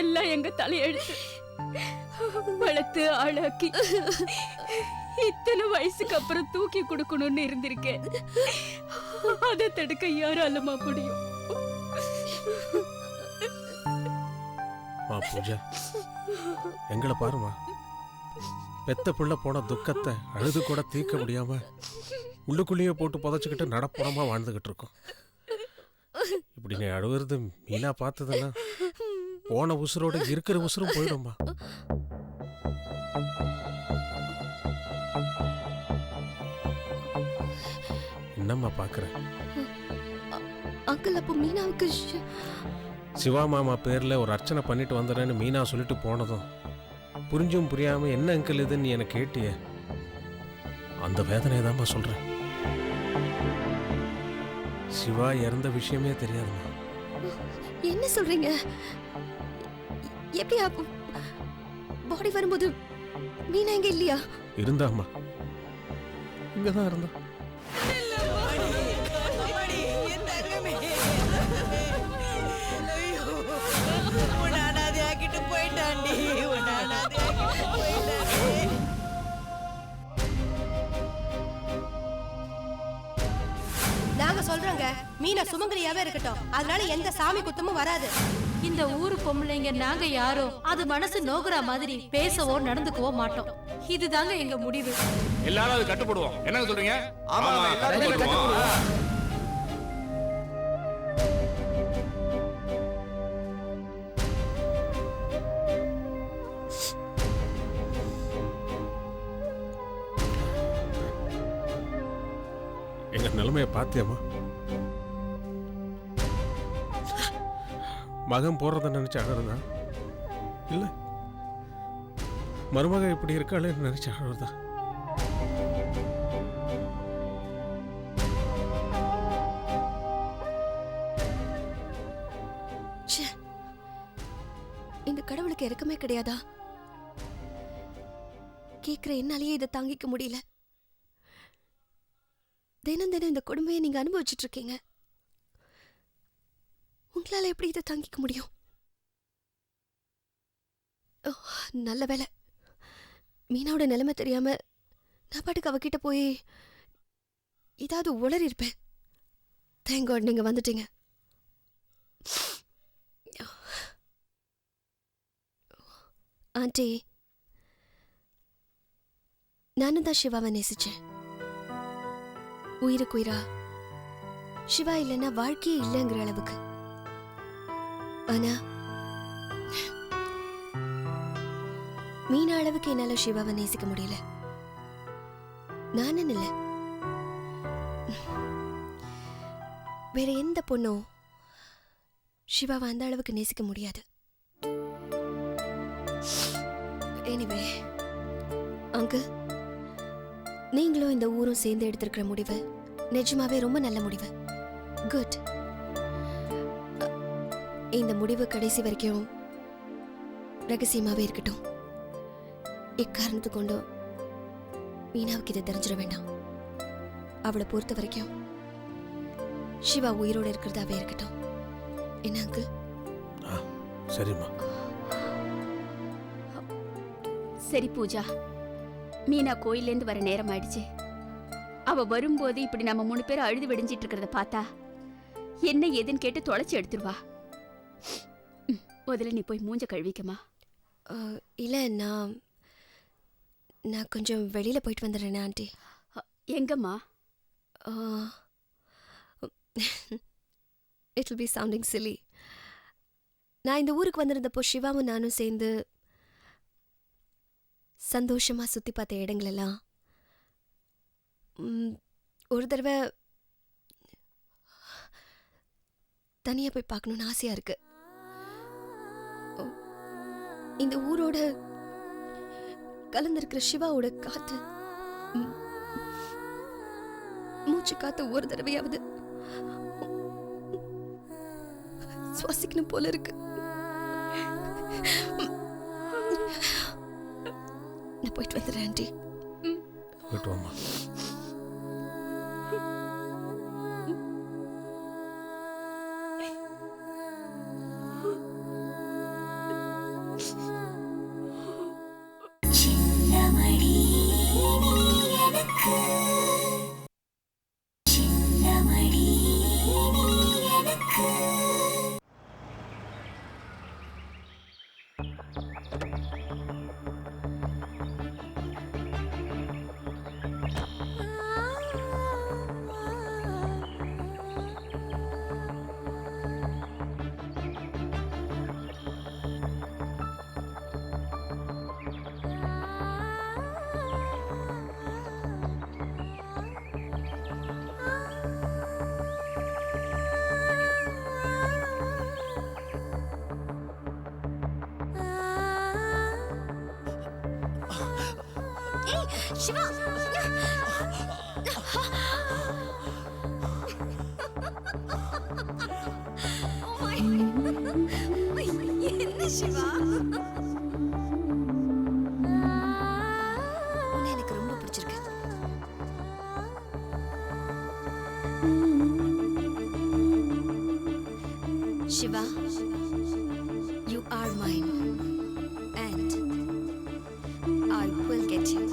எல்லாம் எங்க தலையெழுத்து. வளர்த்து ஆளாக்கி இத்தனை வயசுக்கு அப்புறம் தூக்கி கொடுக்கணும்னு இருந்திருக்கேன். அதை தடுக்க யாராலமா முடியும்? பூஜா, எங்களை பாருமா, பெத்த பிள்ளை போன துக்கத்தை அழுது கூட தீர்க்க முடியாம உள்ளுக்குள்ளேயே போட்டு புதைச்சிக்கிட்டு நடப்புறமா வாழ்ந்துகிட்டு இருக்கோம். இப்படி நீ அழுகிறது மீனா பார்த்ததுன்னா போன உசுரோட இருக்கிற உசுரும் போயிடும்மா. என்னம்மா பாக்குற? அங்கிள், அப்போ மீனாவுக்கு சிவா மாமா பேர்ல ஒரு அர்ச்சனை பண்ணிட்டு வந்துடுறேன்னு மீனா சொல்லிட்டு போனதும் புரிஞ்சும் புரியாம என்ன அங்கிள் இதுன்னு நீ எனக்கு கேட்டிய, அந்த வேதனை தான்மா சொல்றேன். சிவா இறந்த விஷயமே தெரியாதுமா. என்ன சொல்றீங்க? எப்படி பாடி வரும்போது மீனா எங்க இல்லையா? இருந்தாம்மா, இங்கதான் இருந்தா. நாங்க சொல்றோங்க, மீனா சுமங்கலியாவே இருக்கட்டும், அதனால எந்த சாமி குத்தமும் வராது. இந்த ஊரு பொம்பளைங்க நாங்க யாரோ அது மனசு நோகுற மாதிரி பேசவோ நடந்துக்கவோ மாட்டோம். இதுதாங்க எங்க முடிவு. எல்லாரும் அது கட்டுப்படுவோம். என்ன சொல்றீங்க? ஆமா, எல்லாரும் கட்டுப்படுவோம். எங்க நிலைமைய பாத்தியம்மா? மகன் போறத நினைச்சு அழறதா இல்ல மருமக இப்படி இருக்காளே நினைச்சு அழறதா? இந்த கடவுளுக்கு இறக்கமே கிடையாதா? கேக்குற என்னாலேயே இதை தாங்கிக்க முடியல. தினம் தினம் இந்த கொடுமையை நீங்க அனுபவிச்சுட்டு இருக்கீங்க. உங்களால எப்படி இதை தாங்கிக்க முடியும்? நல்ல வேலை, மீனாவோட நிலைமை தெரியாம நான் பாட்டுக்கு அவகிட்ட போய் ஏதாவது உளறி இருப்பேன். தேங்க் காட் நீங்க வந்துட்டீங்க. ஆண்டி, நானும் தான் சிவாவை நேசிச்சேன். உயிருக்கு உயிரா. சிவா இல்லைன்னா வாழ்க்கையே இல்லைங்கிற அளவுக்கு. ஆனா மீனா அளவுக்கு என்னால சிவாவை நேசிக்க முடியல. நானும் இல்ல, வேற எந்த பொண்ணும் சிவாவை அந்த அளவுக்கு நேசிக்க முடியாது. எனிவே அங்கிள், நீங்களும் இந்த ஊரும் சேர்ந்து எடுத்திருக்கிற முடிவு நிஜமாவே ரொம்ப நல்ல முடிவு. குட். இந்த முடிவு கடைசி வரைக்கும் ரகசியமாவே இருக்கட்டும். இக்காரணத்து கொண்டும் மீனாவுக்கு இதை தெரிஞ்சிட வேண்டாம். அவளை பொறுத்த வரைக்கும் சிவா உயிரோடு இருக்கிறதாவே இருக்கட்டும். என்ன அங்கிள்? சரிம்மா. சரி பூஜா, மீனா கோயிலேருந்து வர நேரம் ஆயிடுச்சு. அவ வரும்போது இப்படி நம்ம 3 பேரும் அழுது வெடிஞ்சிட்டு இருக்கிறத பார்த்தா என்ன ஏதுன்னு கேட்டு தொலைச்சி எடுத்துருவா. முதல்ல நீ போய் மூஞ்ச கழுவிக்கமா. இல்ல, நான் கொஞ்சம் வெளியில போயிட்டு வந்துடுறேன் ஆண்டி. எங்கம்மா? It will be sounding chilli. நான் இந்த ஊருக்கு வந்திருந்தப்போ சிவாவும் நானும் சேர்ந்து சந்தோஷமா சுத்தி பார்த்த இடங்களெல்லாம் ஒரு தடவை தனியா போய் பார்க்கணும்னு ஆசையா இருக்கு. இந்த ஊரோட கலந்திருக்கிற சிவாவோட காத்து, மூச்சு காத்து ஒரு தடவையாவது சுவாசிக்கணும் போல இருக்கு. நான் போயிட்டு வந்துடுறேன் ஆண்டி. போயிட்டு வாமா. சிவா என்ன சிவா உன்னை எனக்கு ரொம்ப பிடிச்சிருக்கு. Shiva, you are mine, and I will get you.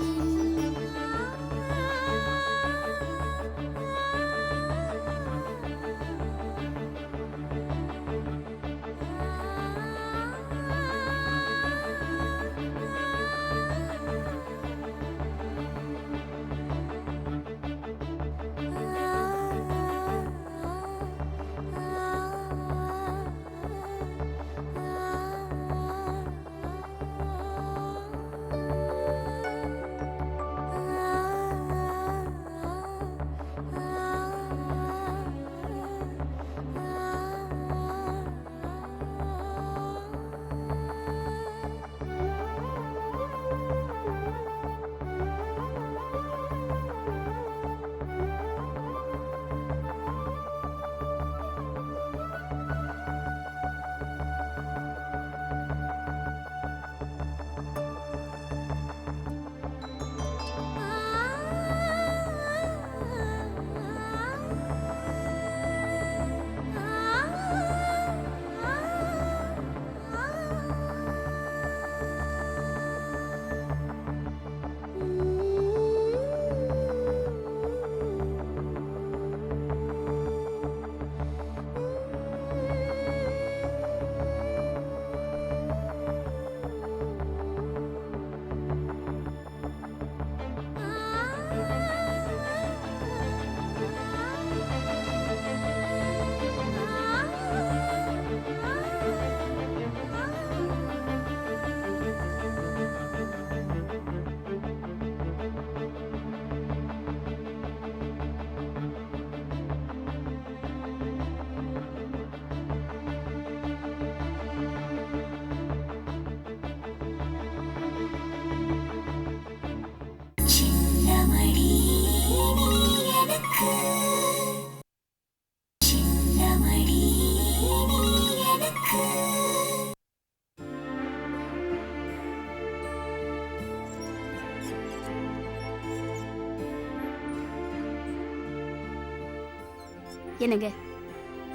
என்னங்க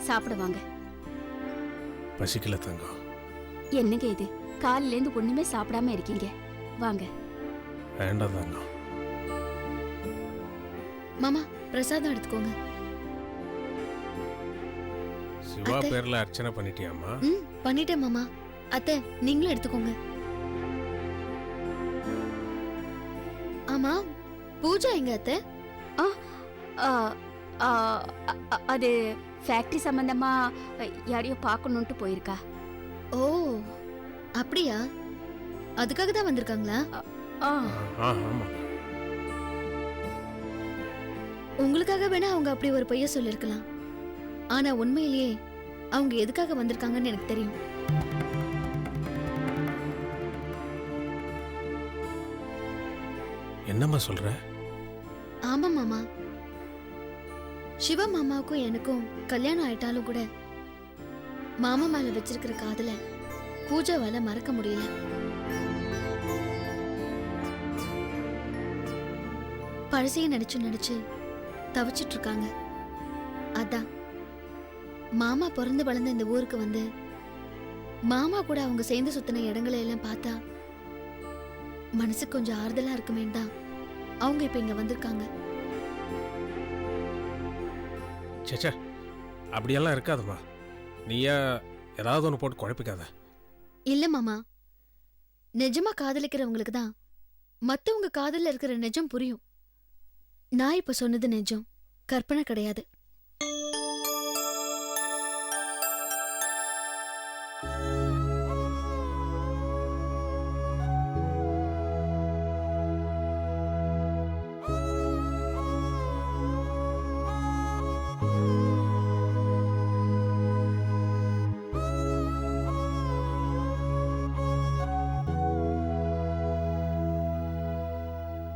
சாப்பிட வாங்க. பசிக்கல தங்கம். என்னங்க இது காலையில இருந்து ஒண்ணுமே சாப்பிடாம இருக்கீங்க? வாங்க. வேண்டாம் தங்கம். மாமா பிரசாதம் எடுத்துக்கோங்க. சிவா அத்தை. பேர்ல அர்ச்சனை பண்ணிட்டியாம்மா? பண்ணிட்டேன் மாமா. அத்தை நீங்களும் எடுத்துக்கோங்க. ஆமா பூஜா எங்க அத்தை? ஆ, ஆ, அது ஃபேக்டரி சம்பந்தமா யாரையோ பார்க்கணுன்ட்டு போயிருக்கா. ஓ அப்படியா? அதுக்காக தான் வந்திருக்காங்களா? ஆ, ஆமா. உங்களுக்காக வேணா அவங்க அப்படி ஒரு பொய்ய சொல்லிருக்கலாம். ஆனா உண்மையிலேயே அவங்க எதுக்காக வந்திருக்காங்கன்னு எனக்கு தெரியும். என்னம்மா சொல்ற? ஆமா மாமா. சிவா மாமாவுக்கும் எனக்கும் கல்யாணம் ஆயிட்டாலும் கூட மாமா மேல வச்சிருக்கிற காதல பூஜாவால மறக்க முடியல. பழசைய நினைச்சு நினைச்சு தவிச்சிட்டு இருக்காங்க. அதான் மாமா பிறந்து வளர்ந்த இந்த ஊருக்கு வந்து மாமா கூட அவங்க சேர்ந்து சுத்தின இடங்களை எல்லாம் பார்த்தா மனசுக்கு கொஞ்சம் ஆறுதலா இருக்குமேன்னு தான் அவங்க இப்ப இங்க வந்திருக்காங்க. சேச்சா அப்படியெல்லாம் இருக்காதுமா. நீயா ஏதாவது ஒன்று போட்டு குழப்பிக்காத. இல்ல மாமா, நிஜமா காதலிக்கிறவங்களுக்கு தான் மத்தவங்க காதல்ல இருக்கிற நிஜம் புரியும். நான் இப்ப சொன்னது நிஜம், கற்பனை கிடையாது.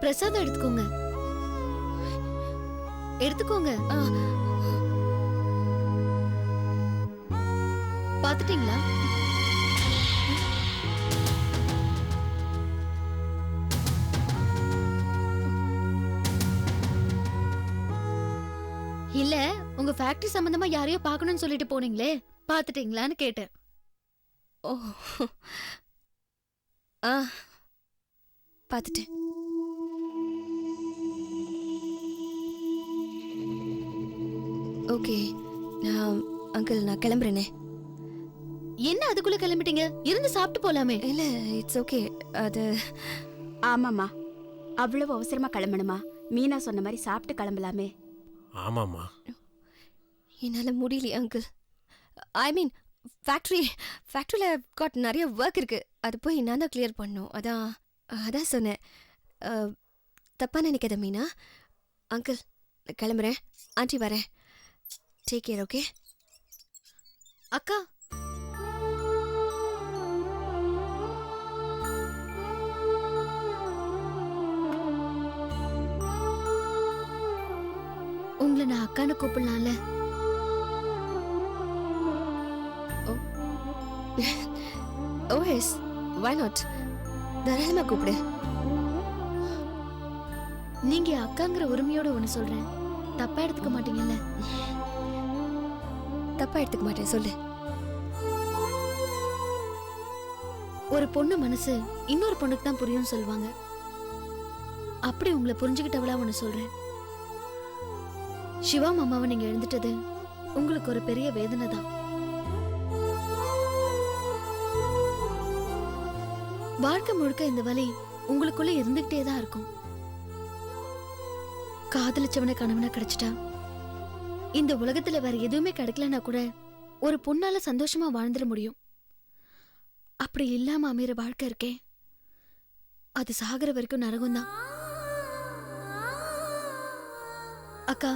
பிரசாதம் எடுத்துக்கோங்க. எடுத்துக்கோங்க. பாத்துட்டீங்களா? இல்ல, உங்க ஃபேக்டரி சம்பந்தமா யாரையோ பார்க்கணும்னு சொல்லிட்டு போனீங்களே, பாத்துட்டீங்களான்னு கேட்டேன். ஓ ஆ பார்த்துட்டேன். ஓகே அங்கிள், நான் கிளம்புறேனே. என்ன அதுக்குள்ள கிளம்பிட்டீங்க? இருந்து சாப்பிட்டு போலாமே. இல்லை, இட்ஸ் ஓகே. அது ஆமாம்மா, அவ்வளவு அவசரமா கிளம்பணுமா? மீனா சொன்ன மாதிரி சாப்பிட்டு கிளம்பலாமே. ஆமாம்மா. என்னால் முடியலையே அங்கிள். ஐ மீன் ஃபேக்ட்ரியில் காட் நிறைய ஒர்க் இருக்குது. அது போய் நான் தான் கிளியர் பண்ணணும். அதான் சொன்னேன். தப்பாக நினைக்காத மீனா. அங்கிள், கிளம்புறேன். ஆண்டி வரேன். Take care. ஓகே அக்கா, உங்களை நான் அக்கான்னு கூப்பிடலாம்ல? ஓ எஸ், வை நாட்? தாராளமாக கூப்பிடு. நீங்க அக்காங்கிற உரிமையோட ஒண்ணு சொல்றேன், தப்பா எடுத்துக்க மாட்டீங்கல்ல? தப்பாக எடுத்துக்க மாட்டேன், சொல்லு. ஒரு பொண்ணு மனசு இன்னொரு பொண்ணுக்கு தான் புரியும்னு சொல்லுவாங்க. அப்படி உங்களை புரிஞ்சுக்கிட்டவளா ஒண்ணு சொல்றேன். சிவா மாமாவை நீங்க எழுந்துட்டது உங்களுக்கு ஒரு பெரிய வேதனை தான். வாழ்க்கை முழுக்க இந்த வலி உங்களுக்குள்ள இருந்துகிட்டே தான் இருக்கும். காதலிச்சவன கணவனா கிடைச்சிட்டா இந்த உலகத்துல வேற எதுவுமே கிடைக்கலன்னா கூட ஒரு பொண்ணால சந்தோஷமா வாழ்ந்துட முடியும். அப்படி இல்லாம அமைகிற வாழ்க்கை இருக்கே, அது சாகர வரைக்கும் நரகம் தான். அக்கா,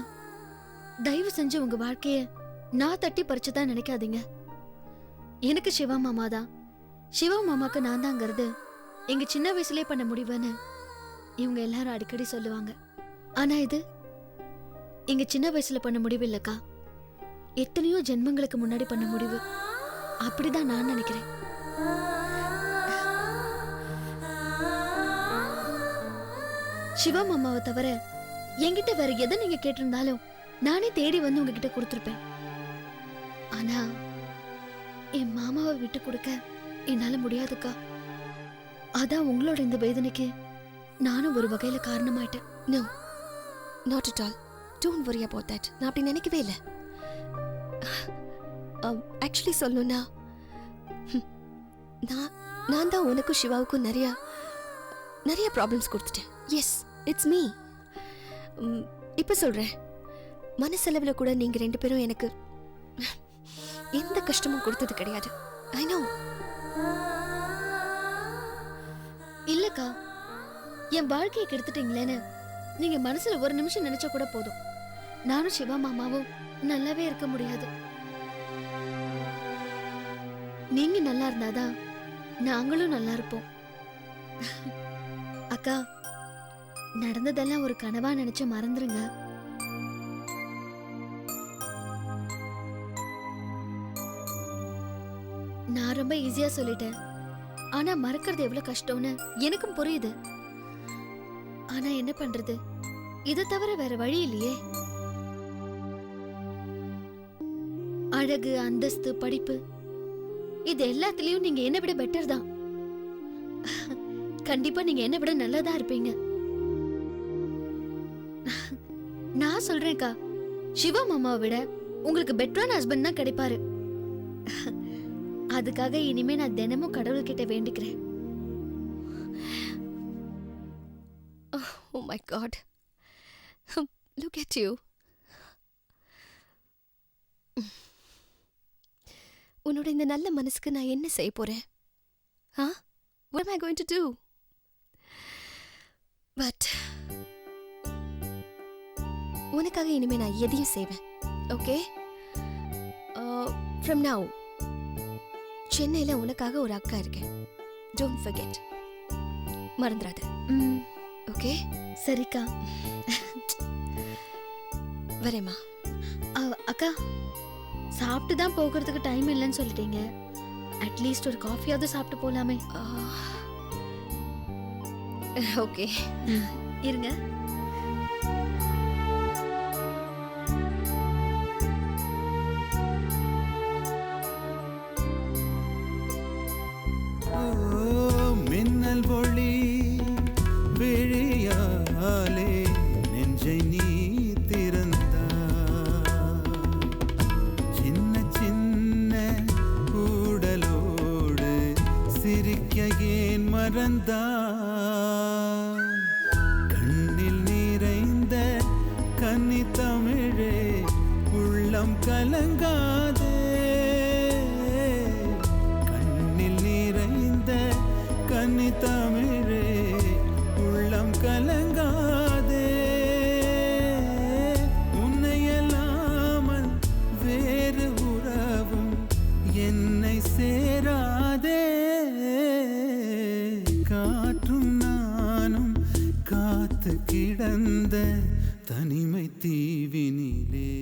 தயவு செஞ்சு உங்க வாழ்க்கைய நான் தட்டி பறிச்சுதான் நினைக்காதீங்க. எனக்கு சிவா மாமா தான், சிவா மாமாக்கு நான் தாங்கிறது எங்க சின்ன வயசுலயே பண்ண முடிவுன்னு இவங்க எல்லாரும் அடிக்கடி சொல்லுவாங்க. ஆனா இது எங்க சின்ன வயசுல பண்ண முடிவு இல்லக்கா, எத்தனையோ ஜென்மங்களுக்கு முன்னாடி பண்ண முடிவு. அப்படிதான் நான் நினைக்கிறேன். சிவா மாமாவை தவிர என்கிட்ட வேற எதை நீங்க கேட்டிருந்தாலும் நானே தேடி வந்து உங்ககிட்ட கொடுத்துருப்பேன். ஆனா என் மாமாவை விட்டு கொடுக்க என்னால முடியாதுக்கா. அதான் உங்களோட இந்த வேதனைக்கு நானும் ஒரு வகையில காரணமாயிட்டேன். No, not at all. Don't worry about that. நான் அப்படி நினைக்கவே இல்லை. ஆக்சுவலி சொல்லணும்னா நான் தான் உனக்கும் சிவாவுக்கும் நிறைய ப்ராப்ளம்ஸ் கொடுத்துட்டேன். Yes, it's me. இப்போ சொல்கிறேன், மனசளவில் கூட நீங்கள் 2 பேரும் எனக்கு எந்த கஷ்டமும் கொடுத்தது கிடையாது. I know. இல்லக்கா, என் வாழ்க்கையை கெடுத்துட்டீங்களேன்னு நீங்க மனசுல ஒரு நிமிஷம் நினைச்சா கூட போதும், நானும் சிவா மாமாவும் நல்லாவே இருக்க முடியாது. நீங்க நல்லா இருந்தாதான் நாங்களும் நல்லா இருப்போம். அக்கா, நடந்ததெல்லாம் ஒரு கனவா நினைச்சு மறந்துருங்க. நான் ரொம்ப ஈஸியா சொல்லிட்டேன், ஆனா மறக்கிறது எவ்வளவு கஷ்டம்னு எனக்கும் புரியுது. ஆனா என்ன பண்றது, இதை தவிர வேற வழி இல்லையே. அழகு, அந்தஸ்து, படிப்பு, இது எல்லாத்துலயும் நீங்க என்ன விட பெட்டர் தான். கண்டிப்பா நீங்க என்ன விட நல்லதா இருப்பீங்க. நான் சொல்றேன்க்கா, சிவா மாமாவை விட உங்களுக்கு பெட்டரான ஹஸ்பண்ட் தான் கிடைப்பாரு. அதுக்காக இனிமே நான் தினமும் கடவுள்கிட்ட வேண்டிக்கிறேன். Oh my God. Look at you. உன்னோட இந்த நல்ல மனசுக்கு நான் என்ன செய்ய போறேன்? What am I going to do? But உனக்காக இனிமே நான் எதையும் செய்வேன். ஓகே? From now சென்னையில உனக்காக ஒரு அக்கா இருக்கேன். Don't forget. மறந்துடாத. ம். Okay. ஓகே சரிக்கா. வரேம்மா. அக்கா, சாப்பிட்டு தான் போகிறதுக்கு டைம் இல்லைன்னு சொல்லிட்டீங்க. அட்லீஸ்ட் ஒரு காஃபியாவது சாப்பிட்டு போலாமே. ஓகே இருங்க. மின்னல் ஒளி விழியாலே நெஞ்சை நீ திறந்தாய். சின்ன சின்ன கூடலோடு சிரிக்க ஏன் மறந்தாய்? கண்ணில் நிறைந்த கன்னி தமிழே உள்ளம் கலங்காதே. கண்ணில் நிறைந்த கன்னி தமிழே உள்ளம் கலங்காதே. உன்னையல்லாமல் வேறு உறவும் என்னை சேராதே. காற்றும் நானும் காத்து கிடந்த தனிமை தீவினிலே